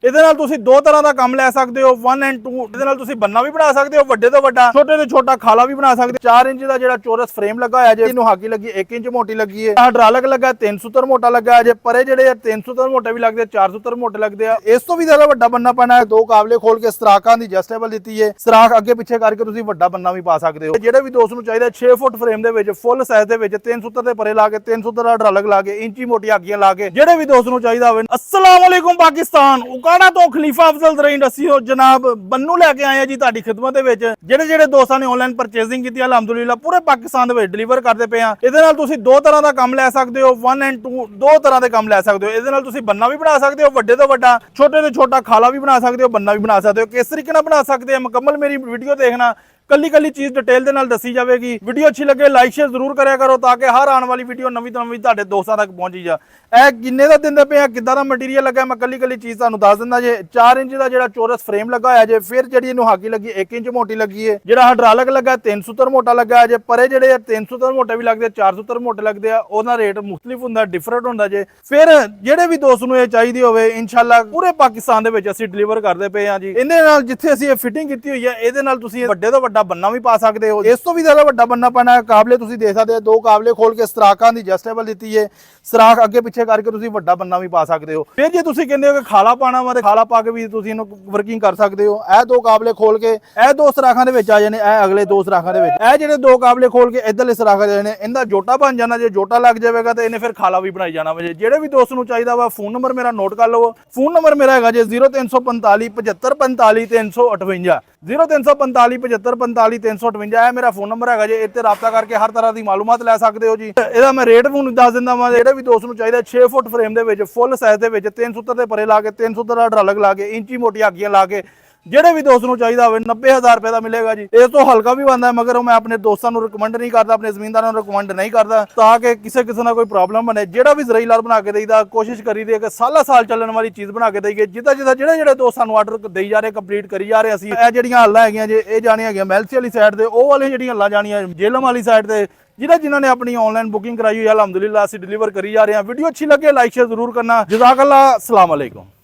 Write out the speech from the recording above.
ਇਹਦੇ ਨਾਲ ਤੁਸੀਂ ਦੋ ਤਰ੍ਹਾਂ ਦਾ ਕੰਮ ਲੈ ਸਕਦੇ ਹੋ 1 ਐਂਡ 2। ਇਹਦੇ ਨਾਲ ਤੁਸੀਂ ਬੰਨਾ ਵੀ ਬਣਾ ਸਕਦੇ ਹੋ, ਵੱਡੇ ਤੋਂ ਵੱਡਾ, ਛੋਟੇ ਤੋਂ ਛੋਟਾ ਖਾਲਾ ਵੀ ਬਣਾ ਸਕਦੇ ਹੋ। 4 ਇੰਚ ਦਾ ਜਿਹੜਾ ਚੌਰਸ ਫਰੇਮ ਲੱਗਾ ਹੋਇਆ ਜੇ, ਇਹਨੂੰ ਹਾਕੀ ਲੱਗੀ 1 ਇੰਚ ਮੋਟੀ ਲੱਗੀ ਹੈ। ਹਾਈਡ੍ਰੋਲਿਕ ਲੱਗਾ 3 ਸੂਤਰ ਮੋਟਾ ਲੱਗਾ ਹੈ ਜੇ, ਪਰੇ ਜਿਹੜੇ 3 ਸੂਤਰ ਮੋਟੇ ਵੀ ਲੱਗਦੇ, 4 ਸੂਤਰ ਮੋਟੇ ਲੱਗਦੇ ਆ। ਇਸ ਤੋਂ ਵੀ ਜ਼ਿਆਦਾ ਵੱਡਾ ਬੰਨਾ ਪਾਣਾ ਹੈ, ਦੋ ਕਾਬਲੇ ਖੋਲ ਕੇ ਸਰਾਖਾਂ ਦੀ ਐਡਜਸਟੇਬਲ ਦਿੱਤੀ ਹੈ। ਸਰਾਖ ਅੱਗੇ ਪਿੱਛੇ ਕਰਕੇ ਤੁਸੀਂ ਵੱਡਾ ਬੰਨਾ ਵੀ ਪਾ ਸਕਦੇ ਹੋ। ਜਿਹੜੇ ਵੀ ਦੋਸਤ ਨੂੰ ਚਾਹੀਦਾ 6 ਫੁੱਟ ਫਰੇਮ ਦੇ ਵਿੱਚ ਫੁੱਲ ਸਾਈਜ਼ ਦੇ ਵਿੱਚ 3 ਸੂਤਰ ਦੇ ਪਰੇ ਲਾ ਕੇ 3 ਸੂਤਰ ਦਾ ਹਾਈਡ੍ਰੋਲਿਕ ਲਾ ਕੇ ਇੰਚੀ ਮੋਟੀ ਹਾਕੀਆਂ ਲਾ ਕੇ, ਜਿਹੜੇ ਵੀ ਦੋਸਤ ਨੂੰ ਚਾਹੀਦਾ ਹੋਵੇ। अस्सलाम वालेकुम पाकिस्तान, उकाड़ा तो खलीफा अफजल तरीन ਅਸੀਂ ਜਨਾਬ ਬੰਨੂ ਲੈ ਕੇ ਆਏ ਆ ਜੀ ਤੁਹਾਡੀ ਖਿਦਮਤ ਦੇ ਵਿੱਚ। ਜਿਹੜੇ ਦੋਸਤਾਂ ਨੇ ਆਨਲਾਈਨ ਪਰਚੇਸਿੰਗ ਕੀਤੀ ਅਲਹਮਦੁਲਿਲਾ ਪੂਰੇ ਪਾਕਿਸਤਾਨ ਦੇ ਵਿੱਚ ਡਿਲੀਵਰ ਕਰਦੇ ਪਏ ਆ। ਇਹਦੇ ਨਾਲ ਤੁਸੀਂ ਦੋ ਤਰ੍ਹਾਂ ਦਾ ਕੰਮ ਲੈ ਸਕਦੇ ਹੋ 1 ਐਂਡ 2, ਦੋ ਤਰ੍ਹਾਂ ਦੇ ਕੰਮ ਲੈ ਸਕਦੇ ਹੋ। ਇਹਦੇ ਨਾਲ ਤੁਸੀਂ ਬੰਨਾ ਵੀ ਬਣਾ ਸਕਦੇ ਹੋ, ਵੱਡੇ ਤੋਂ ਵੱਡਾ, ਛੋਟੇ ਤੋਂ ਛੋਟਾ ਖਾਲਾ ਵੀ ਬਣਾ ਸਕਦੇ ਹੋ, ਬੰਨਾ ਵੀ ਬਣਾ ਸਕਦੇ ਹੋ। ਕਿਸ ਤਰੀਕੇ ਨਾਲ ਬਣਾ ਸਕਦੇ ਆ ਮੁਕੰਮਲ ਮੇਰੀ ਵੀਡੀਓ ਦੇਖਣਾ, ਕੱਲੀ ਚੀਜ਼ ਡਿਟੇਲ ਦੇ ਨਾਲ ਦੱਸੀ ਜਾਵੇਗੀ। ਵੀਡੀਓ ਅੱਛੀ ਲੱਗੇ ਲਾਈਕ ਸ਼ੇਅਰ ਜ਼ਰੂਰ ਕਰਿਆ ਕਰੋ ਤਾਂ ਕਿ ਹਰ ਆਉਣ ਵਾਲੀ ਵੀਡੀਓ ਨਵੀਂ ਤੋਂ ਨਵੀਂ ਤੁਹਾਡੇ ਦੋਸਤਾਂ ਤੱਕ ਪਹੁੰਚੀ ਜਾ। ਇਹ ਕਿੰਨੇ ਦਾ ਦਿੰਦੇ ਪਏ ਆ, ਕਿੱਦਾਂ ਦਾ ਮਟੀਰੀਅਲ ਲੱਗਾ, ਮੈਂ ਕੱਲੀ ਚੀਜ਼ ਤੁਹਾਨੂੰ ਦੱਸ ਦਿੰਦਾ ਜੇ। 4 ਇੰਚ ਦਾ ਜਿਹੜਾ ਚੌਰਸ ਫਰੇਮ ਲੱਗਾ ਹੋਇਆ ਜੇ, ਫਿਰ ਜਿਹੜੀ ਇਹਨੂੰ ਹਾਕੀ ਲੱਗੀ 1 ਇੰਚ ਮੋਟੀ ਲੱਗੀ ਹੈ। ਜਿਹੜਾ ਹਾਈਡ੍ਰੋਲਿਕ ਲੱਗਾ 3 ਸੂਤਰ ਮੋਟਾ ਲੱਗਾ ਜੇ, ਪਰੇ ਜਿਹੜੇ 3 ਸੂਤਰ ਮੋਟੇ ਵੀ ਲੱਗਦੇ, 4 ਸੂਤਰ ਮੋਟੇ ਲੱਗਦੇ ਆ, ਉਹਦਾ ਰੇਟ ਮੁਖਤਲਿਫ ਹੁੰਦਾ, ਡਿਫਰੈਂਟ ਹੁੰਦਾ ਜੇ। ਫਿਰ ਜਿਹੜੇ ਵੀ ਦੋਸਤ ਨੂੰ ਇਹ ਚਾਹੀਦੀ ਹੋਵੇ ਇਨਸ਼ਾਅੱਲਾ ਪੂਰੇ ਪਾਕਿਸਤਾਨ ਦੇ ਵਿੱਚ ਅਸੀਂ ਡਿਲੀਵਰ ਕਰਦੇ ਪਏ ਆ ਜੀ। ਇਹਦੇ ਨਾਲ ਜਿੱਥੇ ਅਸੀਂ ਇਹ ਫਿਟਿੰਗ ਕੀਤੀ ਹੋਈ ਹੈ, ਇਹਦੇ ਨਾਲ ਤੁਸੀਂ ਵੱਡੇ ਤੋਂ ਵੱਡਾ ਬੰਨਾ ਵੀ ਪਾ ਸਕਦੇ ਹੋ। ਇਸ ਤੋਂ ਵੀ ਜ਼ਿਆਦਾ ਵੱਡਾ ਬੰਨਾ ਪਾਣਾ ਹੈ, ਕਾਬਲੇ ਤੁਸੀਂ ਦੇਖ ਸਕਦੇ ਹੋ, ਦੋ ਕਾਬਲੇ ਖੋਲ ਕੇ ਸਰਾਖਾਂ ਦੀ ਐਡਜਸਟੇਬਲ ਦਿੱਤੀ ਹੈ। ਸਰਾਖ ਅੱਗੇ ਪਿੱਛੇ ਕਰਕੇ ਤੁਸੀਂ ਵੱਡਾ ਬੰਨਾ ਵੀ ਪਾ ਸਕਦੇ ਹੋ। ਫਿਰ ਜੇ ਤੁਸੀਂ ਕਹਿੰਦੇ ਹੋ ਕਿ ਖਾਲਾ ਪਾਣਾ ਵਾ ਤੇ ਖਾਲਾ ਪਾ ਕੇ ਵੀ ਤੁਸੀਂ ਇਹਨੂੰ ਵਰਕਿੰਗ ਕਰ ਸਕਦੇ ਹੋ। ਇਹ ਦੋ ਕਾਬਲੇ ਖੋਲ ਕੇ ਇਹ ਦੋ ਸਰਾਖਾਂ ਦੇ ਵਿੱਚ ਆ ਜਾਣੇ, ਇਹ ਅਗਲੇ ਦੋ ਸਰਾਖਾਂ ਦੇ ਵਿੱਚ, ਇਹ ਜਿਹੜੇ ਦੋ ਕਾਬਲੇ ਖੋਲ ਕੇ ਇਧਰਲੇ ਸਰਾਖਾਂ ਦੇ ਜਾਣੇ, ਇਹਦਾ ਜੋਟਾ ਬਣ ਜਾਣਾ। ਜੇ ਜੋਟਾ ਲੱਗ ਜਾਵੇਗਾ ਤੇ ਇਹਨੇ ਫਿਰ ਖਾਲਾ ਵੀ ਬਣਾਈ ਜਾਣਾ ਵਾ। ਜਿਹੜੇ ਵੀ ਦੋਸਤ ਨੂੰ ਚਾਹੀਦਾ ਵਾ ਫੋਨ ਨੰਬਰ ਮੇਰਾ ਨੋਟ ਕਰ ਲਵੋ। ਫੋਨ ਨੰਬਰ ਮੇਰਾ ਹੈਗਾ ਜੇ 0345 7545 358, 0345 7545 358 ਇਹ ਮੇਰਾ ਫੋਨ ਨੰਬਰ ਹੈਗਾ ਜੇ। ਇੱਥੇ ਰਾਬਤਾ ਕਰਕੇ ਹਰ ਤਰ੍ਹਾਂ ਦੀ ਮਾਲੂਮਾਤ ਲੈ ਸਕਦੇ ਹੋ ਜੀ। ਇਹਦਾ ਮੈਂ ਰੇਟ ਤੁਹਾਨੂੰ ਦੱਸ ਦਿੰਦਾ ਵਾਂ। ਜਿਹੜੇ ਵੀ ਦੋਸਤ ਨੂੰ ਚਾਹੀਦਾ 6 ਫੁੱਟ ਫਰੇਮ ਦੇ ਵਿੱਚ ਫੁੱਲ ਸਾਈਜ਼ ਦੇ ਵਿੱਚ 3 ਸੂਤਰ ਦੇ ਪਰੇ ਲਾ ਕੇ 3 ਸੂਤਰ ਦਾ ਹਾਈਡ੍ਰੋਲਿਕ ਲਾ ਕੇ ਇੰਚੀ ਮੋਟੀ ਹਾਕੀਆਂ ਲਾ ਕੇ, ਜਿਹੜੇ ਵੀ ਦੋਸਤ ਨੂੰ ਚਾਹੀਦਾ ਹੋਵੇ 90,000 ਰੁਪਏ ਦਾ ਮਿਲੇਗਾ ਜੀ। ਇਸ ਤੋਂ ਹਲਕਾ ਵੀ ਬਣਦਾ, ਮਗਰ ਉਹ ਮੈਂ ਆਪਣੇ ਦੋਸਤਾਂ ਨੂੰ ਰਿਕਮੈਂਡ ਨਹੀਂ ਕਰਦਾ, ਆਪਣੇ ਜ਼ਮੀਨਦਾਰਾਂ ਨੂੰ ਰਿਕਮੈਂਡ ਨਹੀਂ ਕਰਦਾ ਤਾਂ ਕਿ ਕਿਸੇ ਨਾਲ ਕੋਈ ਪ੍ਰੋਬਲਮ ਬਣੇ। ਜਿਹੜਾ ਵੀ ਜ਼ਰਾਈਲਾਤ ਬਣਾ ਕੇ ਦੇਈਦਾ, ਕੋਸ਼ਿਸ਼ ਕਰੀਦੀ ਕਿ ਸਾਲ ਚੱਲਣ ਵਾਲੀ ਚੀਜ਼ ਬਣਾ ਕੇ ਦੇਈਏ। ਜਿੱਦਾਂ ਜਿਹੜੇ ਦੋਸਤਾਂ ਨੂੰ ਆਰਡਰ ਦੇਈ ਜਾ ਰਹੇ, ਕੰਪਲੀਟ ਕਰੀ ਜਾ ਰਹੇ ਅਸੀਂ। ਇਹ ਜਿਹੜੀਆਂ ਹੱਲਾਂ ਹੈਗੀਆਂ ਜੇ, ਇਹ ਜਾਣੀਆਂ ਹੈਗੀਆਂ ਮੈਲਸੀ ਵਾਲੀ ਸਾਈਡ ਤੇ, ਉਹ ਵਾਲੀਆਂ ਜਿਹੜੀਆਂ ਹੱਲਾਂ ਜਾਣੀਆਂ ਜੇਲਮ ਵਾਲੀ ਸਾਈਡ ਤੇ। ਜਿਨ੍ਹਾਂ ਨੇ ਆਪਣੀ ਆਨਲਾਈਨ ਬੁਕਿੰਗ ਕਰਾਈ ਹੋਈ ਹੈ ਅਲਹਮਦੁਲਿਲਾ ਅਸੀਂ ਡਿਲੀਵਰ ਕਰੀ ਜਾ ਰਹੇ ਹਾਂ। ਵੀਡੀਓ ਅੱਛੀ ਲੱਗੇ ਲਾਈਕ ਸ਼ੇਅਰ ਜ਼ਰੂਰ ਕਰਨਾ। ਜਜ਼ਾਕਅल्लाह, अस्सलाम वालेकुम।